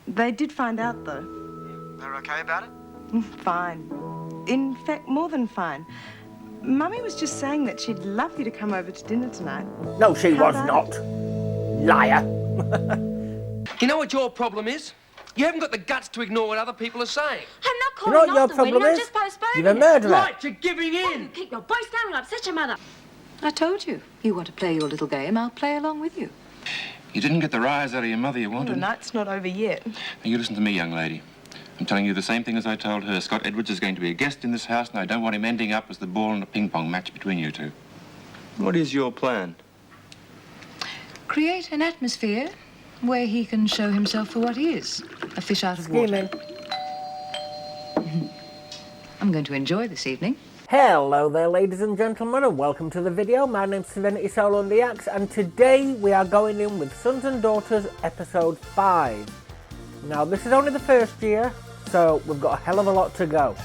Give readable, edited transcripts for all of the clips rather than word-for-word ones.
They did find out, though. They're okay about it? Fine. In fact, more than fine. Mummy was just saying that she'd love you to come over to dinner tonight. No, she was not. Liar. You know what your problem is? You haven't got the guts to ignore what other people are saying. I'm not You know calling what your off the wedding, problem I'm is? just postponing You're a murderer. Right, you're giving in. You keep your voice down and upset your mother. I told you. You want to play your little game, I'll play along with you. You didn't get the rise out of your mother you wanted. The night's not over yet. Now, you listen to me, young lady. I'm telling you the same thing as I told her. Scott Edwards is going to be a guest in this house, and I don't want him ending up as the ball in a ping-pong match between you two. What is your plan? Create an atmosphere where he can show himself for what he is, a fish out of water. I'm going to enjoy this evening. Hello there, ladies and gentlemen, and welcome to the video. My name's Serenity Soul on the Axe, and today we are going in with Sons and Daughters episode 5. Now, this is only the first year, so we've got a hell of a lot to go.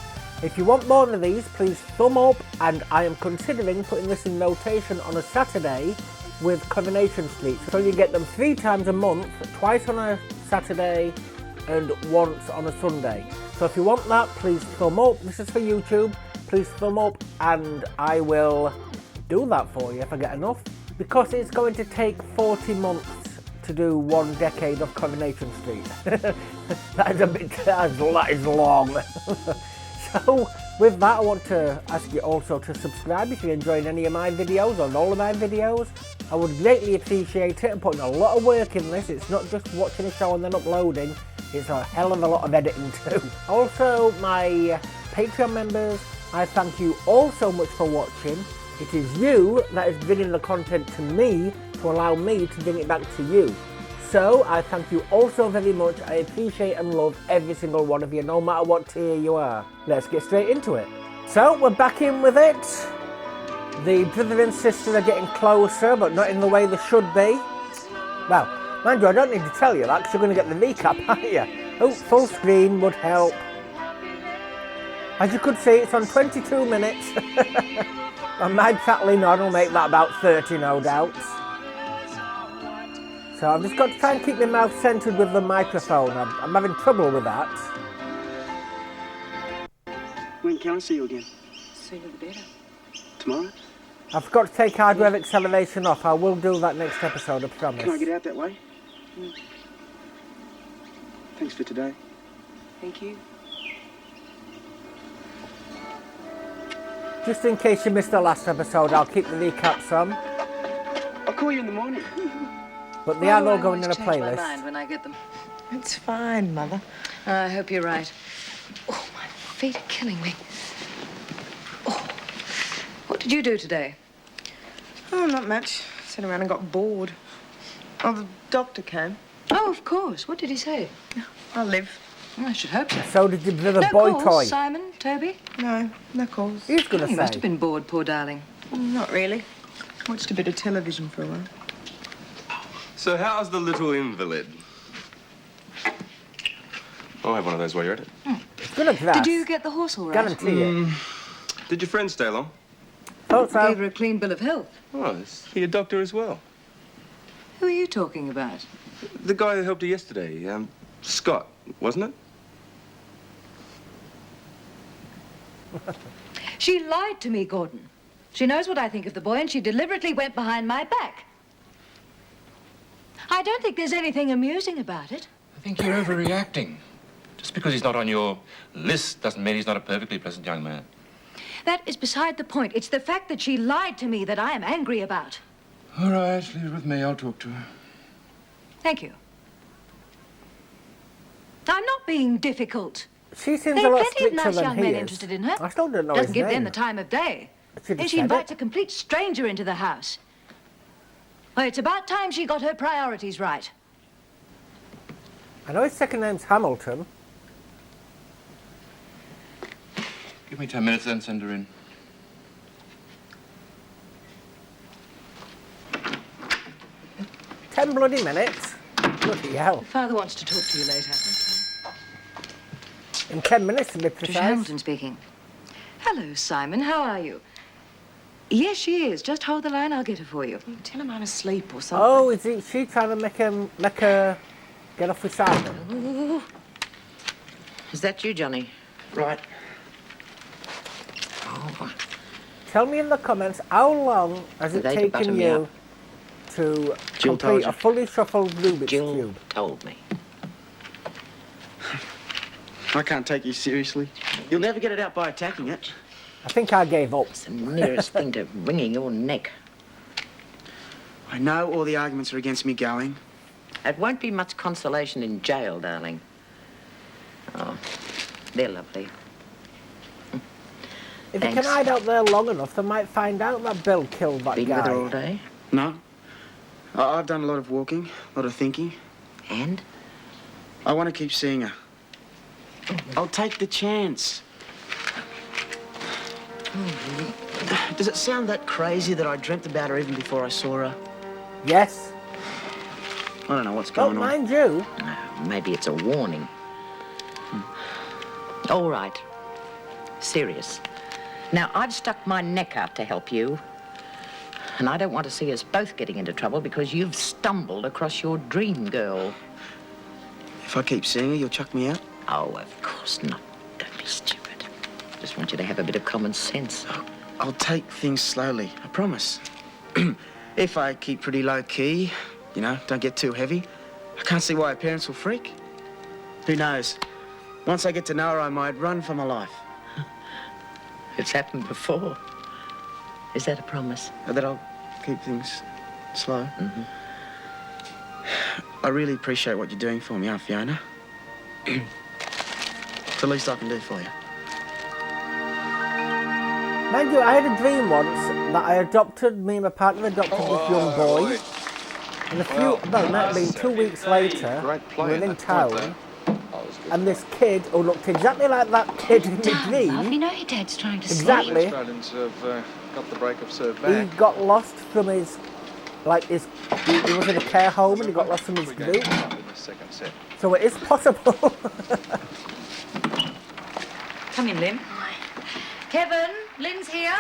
If you want more of these, please thumb up, and I am considering putting this in rotation on a Saturday with Coronation Street. So you get them 3 times a month, twice on a Saturday and once on a Sunday. So if you want that, please thumb up. This is for YouTube. Please thumb up and I will do that for you if I get enough. Because it's going to take 40 months to do 1 decade of Coronation Street. that is long. So with that, I want to ask you also to subscribe if you're enjoying any of my videos or all of my videos. I would greatly appreciate it. I'm putting a lot of work in this. It's not just watching a show and then uploading. It's a hell of a lot of editing too. Also, my Patreon members, I thank you all so much for watching. It is you that is bringing the content to me to allow me to bring it back to you. So, I thank you all so very much. I appreciate and love every single one of you, no matter what tier you are. Let's get straight into it. So, we're back in with it. The brother and sister are getting closer, but not in the way they should be. Well, mind you, I don't need to tell you that, because you're going to get the recap, aren't you? Oh, full screen would help. As you could see, it's on 22 minutes. And my prattling on will make that about 30, no doubt. So I've just got to try and keep my mouth centred with the microphone. I'm having trouble with that. When can I see you again? Sooner the better. Tomorrow? I've got to take hardware acceleration off. I will do that next episode, I promise. Can I get out that way? Thanks for today. Thank you. Just in case you missed the last episode, I'll keep the recaps on. I'll call you in the morning. But they are all I going in a always change my playlist. mind when I get them. It's fine, Mother. I hope you're right. Oh, my feet are killing me. Oh, what did you do today? Oh, not much. Sat around and got bored. Oh, the doctor came. Oh, of course. What did he say? I'll live. Oh, I should hope so. So did your brother No boy calls, toy. Simon, Toby? No calls. He's going to He must say. have been bored, poor darling. Not really. Watched a bit of television for a while. So how's the little invalid? I'll have one of those while you're at it. It's going to crash. Did you get the horse all right? Guarantee it. Did your friend stay long? Thought Gave so. her a clean bill of health. Oh, is he a doctor as well? Who are you talking about? The guy who helped her yesterday, Scott, wasn't it? She lied to me, Gordon. She knows what I think of the boy, and she deliberately went behind my back. I don't think there's anything amusing about it. I think you're overreacting. Just because he's not on your list doesn't mean he's not a perfectly pleasant young man. That is beside the point. It's the fact that she lied to me that I am angry about. All right, leave it with me. I'll talk to her. Thank you. I'm not being difficult. She seems There a are lot plenty of stricter nice than young he men is. interested in her. I still don't know Doesn't his give them name. the time of day. Should Then have she said invites it. a complete stranger into the house. Well, it's about time she got her priorities right. I know his second name's Hamilton. Give me 10 minutes, then send her in. Ten bloody minutes. Bloody hell. Father wants to talk to you later. In 10 minutes to be Tricia precise. Hamilton speaking. Hello, Simon. How are you? Yes, she is. Just hold the line. I'll get her for you. Tell him I'm asleep or something. Oh, is she trying to make her get off with Simon? Ooh, Is that you, Johnny? Right. Oh, Tell me in the comments, how long has it They can butter taken me you up. to Jill told complete you. a fully shuffled Rubik's Jill Cube? told me. I can't take you seriously. You'll never get it out by attacking it. I think I gave up. It's the nearest thing to wringing your neck. I know all the arguments are against me going. It won't be much consolation in jail, darling. Oh, they're lovely. If you Thanks. can hide out there long enough, they might find out that Bill killed that Been with her all guy. day. No. I've done a lot of walking, a lot of thinking. And? I want to keep seeing her. I'll take the chance. Does it sound that crazy that I dreamt about her even before I saw her? Yes. I don't know what's Don't going on. mind you. Maybe it's a warning. All right. Serious. Now, I've stuck my neck out to help you. And I don't want to see us both getting into trouble because you've stumbled across your dream girl. If I keep seeing her, you'll chuck me out? Oh, of course not. Don't be stupid. Just want you to have a bit of common sense. I'll take things slowly, I promise. If I keep pretty low-key, you know, don't get too heavy, I can't see why her parents will freak. Who knows? Once I get to know her, I might run for my life. It's happened before. Is that a promise? That I'll keep things slow. Mm-hmm. I really appreciate what you're doing for me, Aunt Fiona. It's the least I can do for you. Mind you, I had a dream once that I adopted, me and my partner adopted this young boy. And a few, well, it might have been 2 weeks later, we were in town, and this kid, who looked exactly like that kid in the dream, You know your dad's trying to exactly, Australians have got the break of serve he back. got lost from his, like his, he was in a care home and he got lost from his group. In the second set. So it is possible. Come in, Lynn. Kevin, Lynn's here.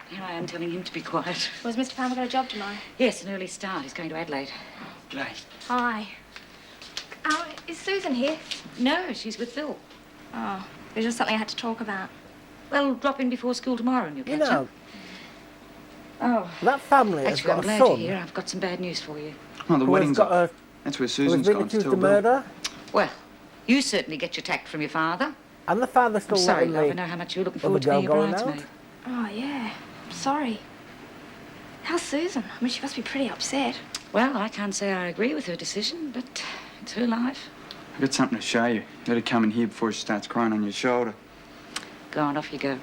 Here I am telling him to be quiet. Was Mr. Palmer got a job tomorrow? Yes, an early start. He's going to Adelaide. G'day. Hi. Oh, is Susan here? No, she's with Phil. Oh, there's just something I had to talk about. Well, drop in before school tomorrow and you'll You catch know, up. Oh, that family has actually, I'm got a glad you're son here. I've got some bad news for you. Oh, the who has wedding's got up. a, That's where who has Susan's been gone. accused Still of Bill. murder, Well, you certainly get your tact from your father. and the father's I'm still sorry, letting love. I the know how much you're looking other forward to girl being a going out. bridesmaid. Oh, yeah. Sorry. How's Susan? I mean, she must be pretty upset. Well, I can't say I agree with her decision, but it's her life. I've got something to show you. You better come in here before she starts crying on your shoulder. Go on, off you go.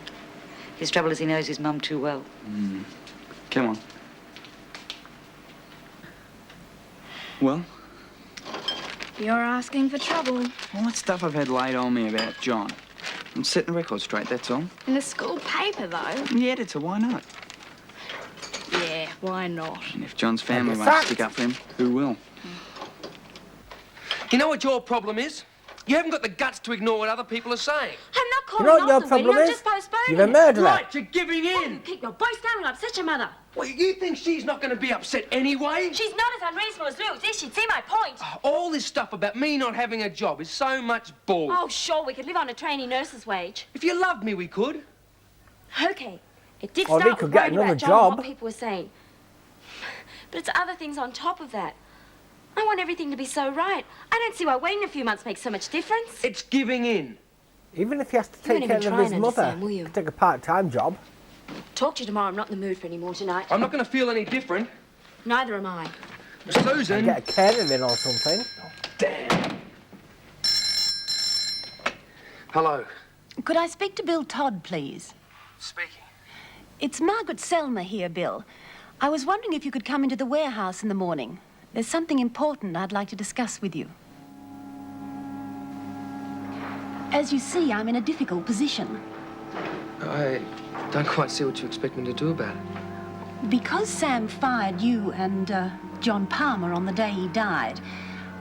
His trouble is he knows his mum too well. Come on. Well, You're asking for trouble. all that stuff I've had laid on me about John. I'm setting the record straight, that's all. In the school paper, though. The editor, why not? Yeah, why not? And if John's family And won't fact. stick up for him, who will? You know what your problem is? You haven't got the guts to ignore what other people are saying. I'm not You calling know what off your the wedding, problem I'm is? just postponing You're a it. murderer. Right, you're giving in. Keep your voice down and upset your mother. Well, you think she's not going to be upset anyway? She's not as unreasonable as Lou. She'd see my point. All this stuff about me not having a job is so much bull. Oh, sure, we could live on a trainee nurse's wage. If you loved me, we could. Okay, it did Or they start could with get worrying another about John and job. what people were saying. But it's other things on top of that. I want everything to be so right. I don't see why waiting a few months makes so much difference. It's giving in. Even if he has to You won't take care even of try his and mother, understand, will you? he could take a part-time job. Talk to you tomorrow. I'm not in the mood for any more tonight. I'm not going to feel any different. Neither am I. Susan. Get a carer in or something. Damn. Hello. Could I speak to Bill Todd, please? Speaking. It's Margaret Selmer here, Bill. I was wondering if you could come into the warehouse in the morning. There's something important I'd like to discuss with you. As you see, I'm in a difficult position. I don't quite see what you expect me to do about it. Because Sam fired you and John Palmer on the day he died,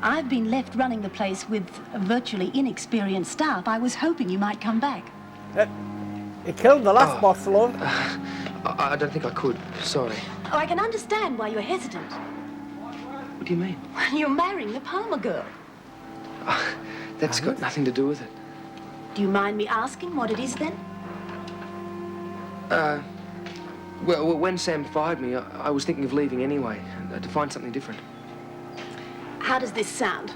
I've been left running the place with a virtually inexperienced staff. I was hoping you might come back. He killed the last boss, love. I don't think I could. Sorry. Oh, I can understand why you're hesitant. What do you mean? You're marrying the Palmer girl. That's got nothing to do with it. Do you mind me asking what it is then? Well, when Sam fired me, I was thinking of leaving anyway, to find something different. How does this sound?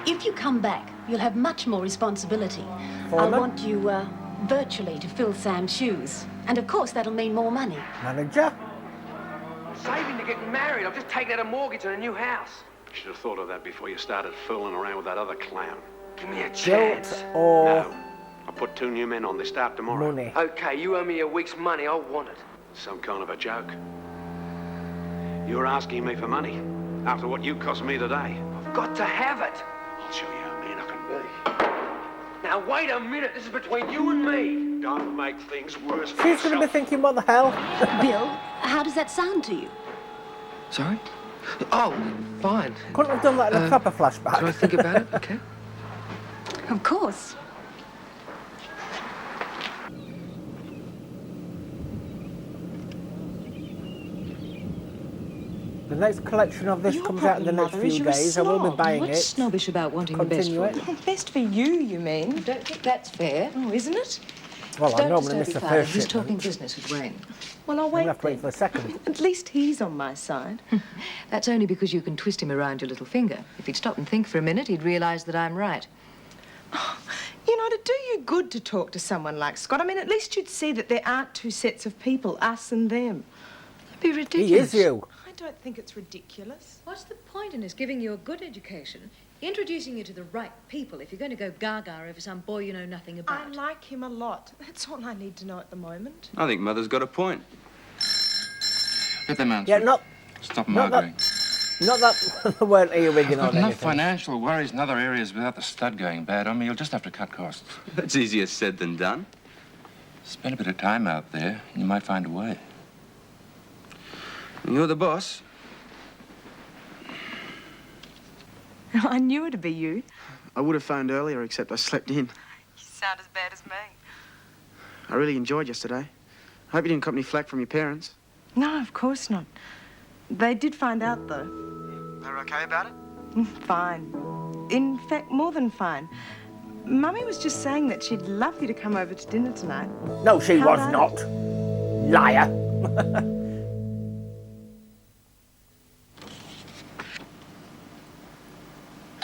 If you come back, you'll have much more responsibility. Foreman? I want you virtually to fill Sam's shoes. And of course, that'll mean more money. Manager? I'm saving to get married. I've just taken out a mortgage on a new house. You should have thought of that before you started fooling around with that other clown. Give me a Guilt chance. or No. I'll put 2 new men on. They start tomorrow. money? Okay, you owe me a week's money. I want it. Some kind of a joke. You're asking me for money after what you cost me today. I've got to have it. I'll show you how man I can be. Now, wait a minute. This is between you and me. Don't make things worse for She's going to be yourself. thinking, what the hell? Bill, how does that sound to you? Sorry? Oh, fine. Couldn't have done that in a proper flashback. Can I think about it? Okay. Of course. The next collection of this comes out in the next few days. I will be buying What's it. snobbish about wanting the best Continue for it. you? Best for you, you mean? I don't think that's fair. Oh, isn't it? Well, I Don't normally miss disturb the your father. first He's shipment. talking business with Wayne. Well, I'll I'm wait going to have to wait then. for the second. At least he's on my side. That's only because you can twist him around your little finger. If he'd stop and think for a minute, he'd realise that I'm right. You know, it'd do you good to talk to someone like Scott. I mean, at least you'd see that there aren't two sets of people, us and them. That'd be ridiculous. He is you. I don't think it's ridiculous. What's the point in us giving you a good education, introducing you to the right people, if you're going to go gaga over some boy you know nothing about? I like him a lot. That's all I need to know at the moment. I think Mother's got a point. Let them answer. Yeah, not Stop not arguing. not that they weren't earwigging Got on enough anything. financial worries in other areas without the stud going bad on me. You'll just have to cut costs. That's easier said than done. Spend a bit of time out there, and you might find a way. You're the boss. I knew it'd be you. I would have phoned earlier, except I slept in. You sound as bad as me. I really enjoyed yesterday. I hope you didn't cop any flack from your parents. No, of course not. They did find out, though. They're okay about it? Fine. In fact, more than fine. Mummy was just saying that she'd love you to come over to dinner tonight. No, she How was about not. Liar.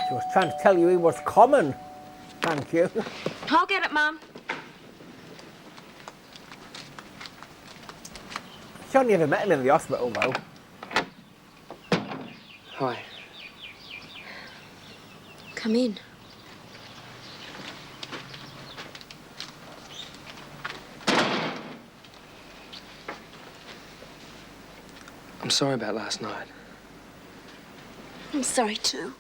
She was trying to tell you he was common. Thank you. I'll get it, Mum. She only ever met him in the hospital, though. Hi. Come in. I'm sorry about last night. I'm sorry, too.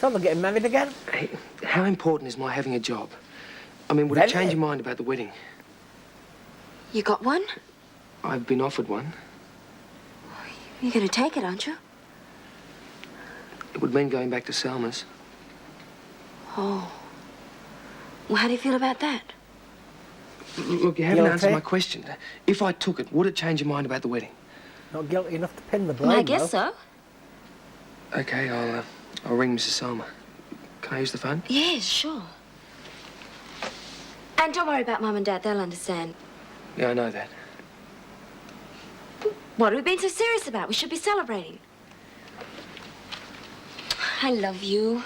So they're getting married again? Hey, how important is my having a job? I mean, would it change your mind about the wedding? You got one? I've been offered one. You're going to take it, aren't you? It would mean going back to Selma's. Oh. Well, how do you feel about that? Look, you haven't Guilty? answered my question. If I took it, would it change your mind about the wedding? Not guilty enough to pin the blame, Well, I guess so. Okay, I'll ring Mrs. Selma. Can I use the phone? Yes, sure. And don't worry about Mum and Dad. They'll understand. Yeah, I know that. What have we been so serious about? We should be celebrating. I love you.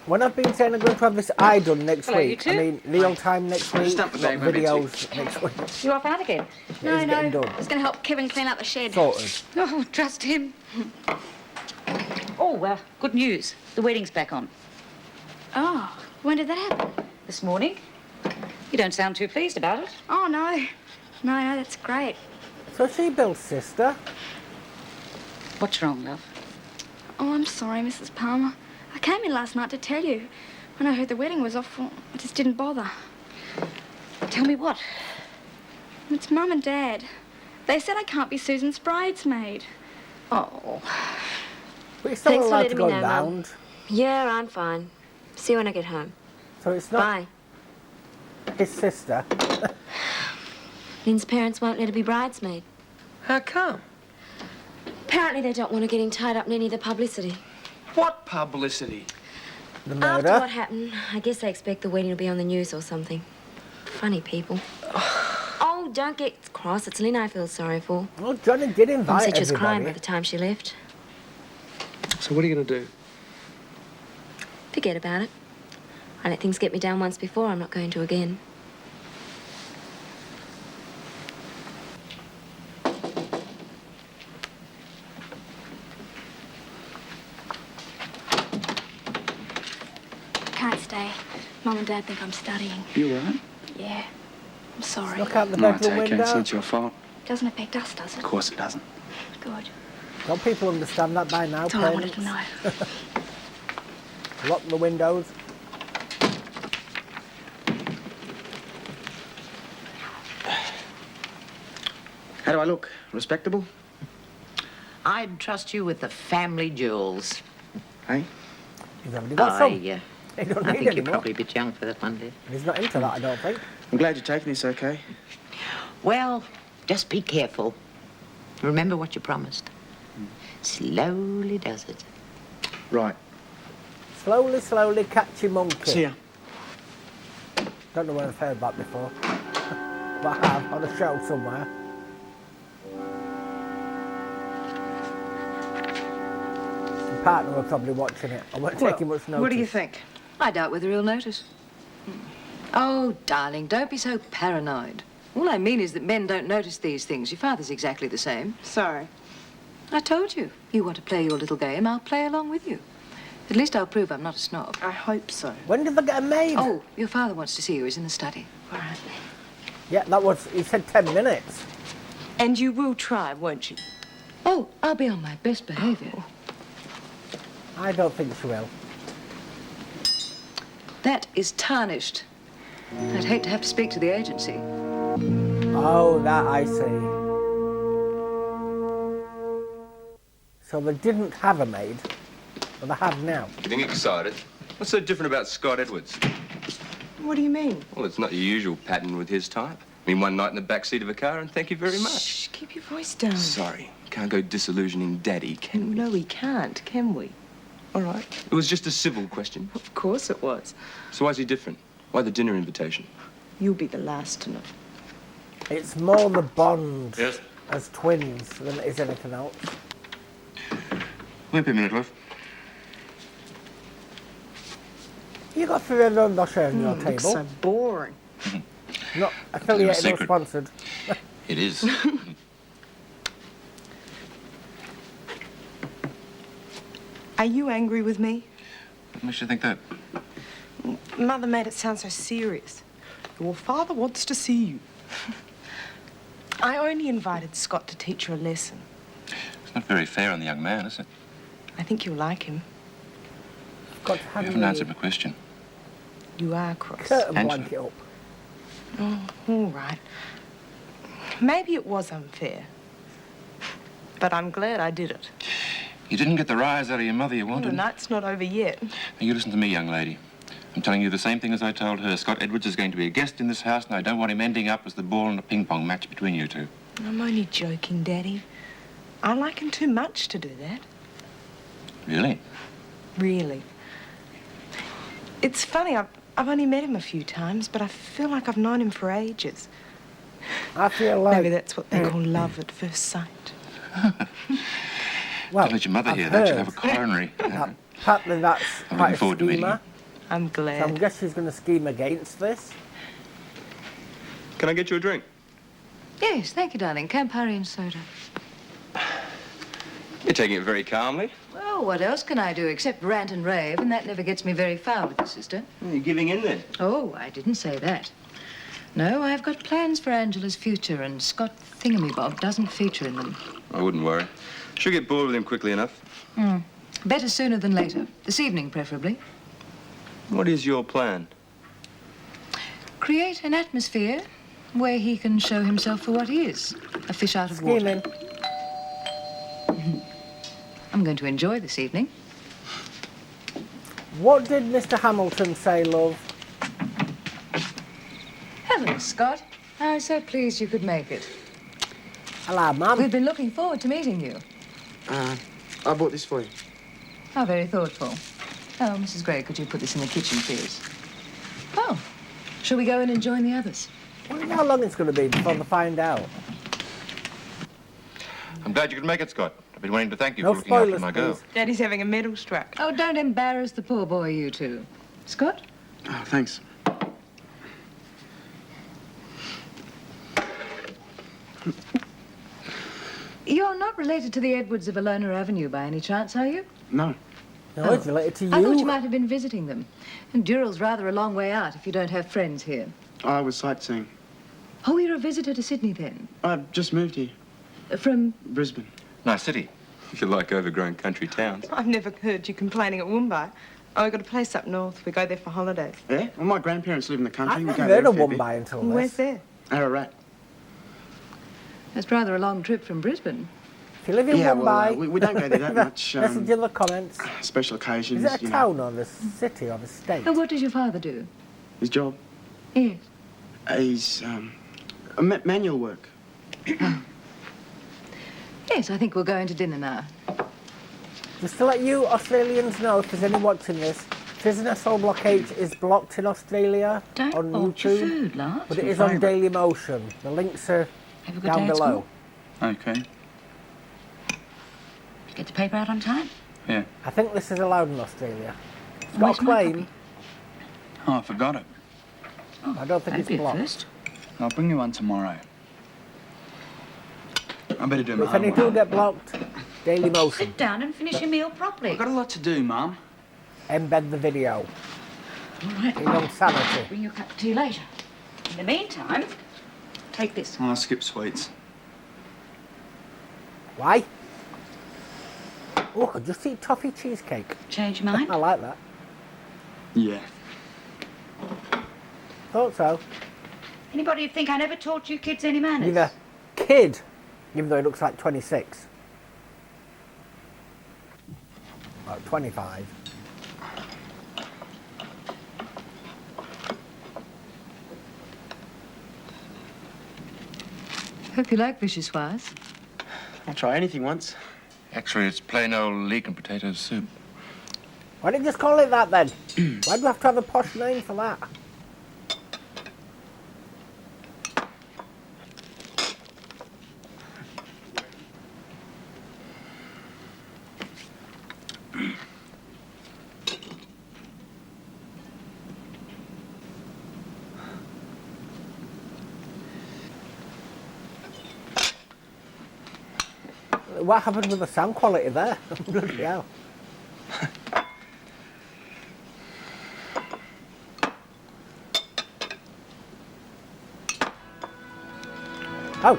When I've been saying I'm going to have this eye done next Hello, you week, two. I mean real time next week, not videos next week. You off out again? No, it's getting done. It's going to help Kevin clean out the shed. Sorted. Oh, trust him. Oh, good news. The wedding's back on. Oh, when did that happen? This morning. You don't sound too pleased about it. Oh, no. No, that's great. So she Bill's sister. What's wrong, love? Oh, I'm sorry, Mrs. Palmer. I came in last night to tell you. When I heard the wedding was off, well, I just didn't bother. Tell me what? It's Mum and Dad. They said I can't be Susan's bridesmaid. Oh. But you're still Thanks for allowed to letting go me know, Mum. round. Yeah, I'm fine. See you when I get home. So it's not Bye. his sister. Lynn's parents won't let her be bridesmaid. How come? Apparently they don't want her getting tied up in any of the publicity. What publicity? The After murder. what happened, I guess they expect the wedding to be on the news or something. Funny people. Oh, don't get cross. It's Lynn I feel sorry for. Well, Johnny did Mum invite said she was crying everybody. by the time she left. So what are you going to do? Forget about it. I let things get me down once before. I'm not going to again. Can't stay. Mum and Dad think I'm studying. You all right? Yeah. I'm sorry. Look out the No, it's bedroom okay. window. It's not your fault. Doesn't affect us, does Of it? course it doesn't. Good. Don't people understand that by now, That's all I wanted to parents? know. Lock the windows. How do I look? Respectable? I'd trust you with the family jewels. Hey? He's already got some. He don't I need think you're anymore. probably a bit young for that one, dear. He's not into that, I don't think. I'm glad you're taking this okay. Well, just be careful. Remember what you promised. Slowly does it. Right. Slowly, slowly catch your monkey. See ya. Don't know where I've heard that before. But I have on a show somewhere. My partner was probably watching it. I wasn't taking much notice. What do you think? I doubt whether he'll notice. Oh, darling, don't be so paranoid. All I mean is that men don't notice these things. Your father's exactly the same. Sorry. I told you. You want to play your little game, I'll play along with you. At least I'll prove I'm not a snob. I hope so. When did they get 'em made? Oh, your father wants to see you. He's in the study. All right. Yeah, that was, he said 10 minutes. And you will try, won't you? Oh, I'll be on my best behaviour. I don't think she will. That is tarnished. I'd hate to have to speak to the agency. Oh, that I see. So they didn't have a maid, but they have now. Getting excited? What's so different about Scott Edwards? What do you mean? Well, it's not your usual pattern with his type. I mean, one night in the back seat of a car and thank you very much. Shh, keep your voice down. Sorry, can't go disillusioning Daddy, can we? No, we can't, can we? All right. It was just a civil question. Of course it was. So why's he different? Why the dinner invitation? You'll be the last to know. It's more the bond Yes? as twins than it is anything else. Wait a minute, love. You got Fernando on your Looks table. so boring. Not affiliated or secret. sponsored. It is. Are you angry with me? What makes you think that? Mother made it sound so serious. Your father wants to see you. I only invited Scott to teach you a lesson. It's not very fair on the young man, is it? I think you'll like him. Got to You have haven't the answered my question. You are cross. curtain Angela. blanket up. Oh, all right. Maybe it was unfair. But I'm glad I did it. You didn't get the rise out of your mother you The wanted. night's not over yet. Now, you listen to me, young lady. I'm telling you the same thing as I told her. Scott Edwards is going to be a guest in this house, and I don't want him ending up as the ball in a ping-pong match between you two. I'm only joking, Daddy. I like him too much to do that. Really? Really. It's funny, I've only met him a few times, but I feel like I've known him for ages. I feel like... Maybe that's what they call love at first sight. Well, Don't let your mother I've hear that. She'll heard have a coronary. that apparently that's I'm quite looking forward to a meeting schemer. I'm So I glad. guess she's going to scheme against this. Can I get you a drink? Yes, thank you, darling. Campari and soda. You're taking it very calmly. Well, what else can I do except rant and rave, and that never gets me very far with you, sister. You're giving in then. Oh, I didn't say that. No, I've got plans for Angela's future, and Scott Thingamabob doesn't feature in them. I wouldn't worry. She'll get bored with him quickly enough. Better sooner than later. This evening, preferably. What is your plan? Create an atmosphere where he can show himself for what he is, a fish out of water. Scheming. I'm going to enjoy this evening. What did Mr. Hamilton say, love? Hello, Scott. I'm so pleased you could make it. Hello, Mum. We've been looking forward to meeting you. I bought this for you. How very thoughtful. Oh, Mrs. Gray, could you put this in the kitchen, please? Oh, shall we go in and join the others? I wonder how long it's going to be before they find out. I'm glad you could make it, Scott. I've been wanting to thank you No for looking after spoilers, my girl. please. Daddy's having a medal struck. Oh, don't embarrass the poor boy, you two. Scott? Oh, thanks. You're not related to the Edwards of Alona Avenue by any chance, are you? No. No, it's related to you. I thought you might have been visiting them. And Durrell's rather a long way out if you don't have friends here. I was sightseeing. Oh, you're a visitor to Sydney then? I've just moved here. From? Brisbane. Nice city. You like overgrown country towns. I've never heard you complaining at Woombye. Oh, we've got a place up north. We go there for holidays. Yeah? Well, my grandparents live in the country. I've We never go there heard a of fair bit. Woombye until Where's this. there? Ararat. That's rather a long trip from Brisbane. If you live in Yeah, Mumbai, well, we don't go there that much. message in the comments. Special occasions, Is it a you know. town or a city or a state? And what does your father do? His job. Yes. He's, manual work. Yes, I think we'll go into dinner now. Just to let you Australians know, if there's any watching this, Prisoner Soul Block H is blocked in Australia on bolt your YouTube, food, love. but it Your is on favourite. Dailymotion. The links are Have a good down day at below. school. Okay. Get the paper out on time. Yeah. I think this is allowed in Australia. It's got Where's a my claim. Oh, I forgot it. I don't think That'd it's be a blocked. first. I'll bring you one tomorrow. I better do But my if any homework. do get blocked, Dailymotion. Sit down and finish your meal properly. I've got a lot to do, Mum. Embed the video. All right. In on sanity. Bring your cup of tea later. In the meantime, take this. I'll skip sweets. Why? Oh, I just eat toffee cheesecake. Change your mind? I like that. Yeah. Thought so. Anybody think I never taught you kids any manners? You're a kid, even though he looks like 26. About 25. Hope you like vichyssoise. I'll try anything once. Actually, it's plain old leek and potato soup. Why didn't you just call it that then? Why do you have to have a posh name for that? What happened with the sound quality there? Bloody hell. Oh.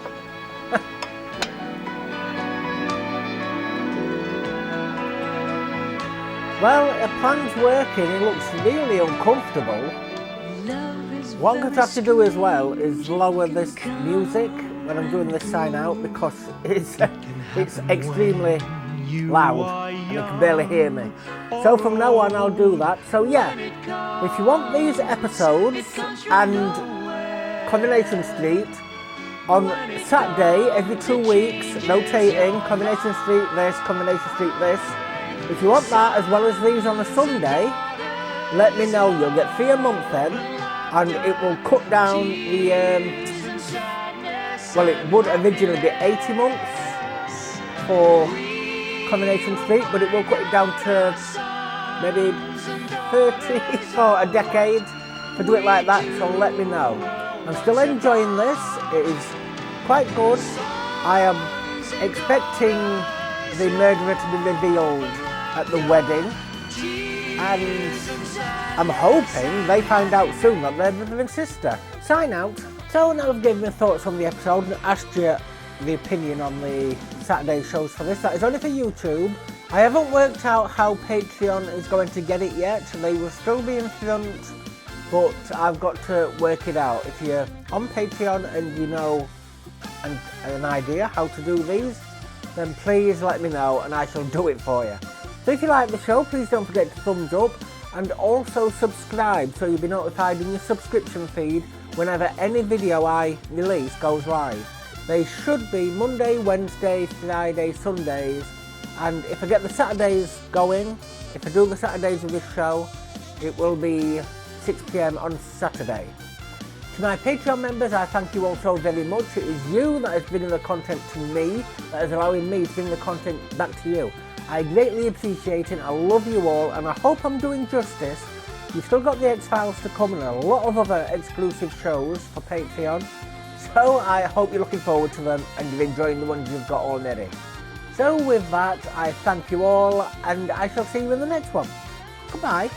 Well, the plan's working. It looks really uncomfortable. What I'm going to have to do as well is lower this music when I'm doing this sign out because it's extremely loud and you can barely hear me. So from now on I'll do that. So yeah, if you want these episodes and Combination Street on Saturday every 2 weeks, notating Combination Street this, Combination Street this. If you want that as well as these on a Sunday, let me know. You'll get 3 a month then, and it will cut down the well, it would originally be 80 months for Combination Street, but it will cut it down to maybe 30 for a decade to do it like that, so let me know. I'm still enjoying this. It is quite good. I am expecting the murderer to be revealed at the wedding, and I'm hoping they find out soon that they're brother and sister. Sign out. So now I've given my thoughts on the episode and asked you the opinion on the Saturday shows for this. That is only for YouTube. I haven't worked out how Patreon is going to get it yet. They will still be in front, but I've got to work it out. If you're on Patreon and you know an idea how to do these, then please let me know and I shall do it for you. So if you like the show, please don't forget to thumbs up and also subscribe so you'll be notified in your subscription feed whenever any video I release goes live. They should be Monday, Wednesday, Friday, Sundays And if I get the Saturdays going, if I do the Saturdays of this show, it will be 6 PM on Saturday. To my Patreon members, I thank you all so very much. It is you that is bringing the content to me, that is allowing me to bring the content back to you. I greatly appreciate it. I love you all, and I hope I'm doing justice. You've still got the X-Files to come and a lot of other exclusive shows for Patreon. So I hope you're looking forward to them and you're enjoying the ones you've got already. So with that, I thank you all, and I shall see you in the next one. Goodbye.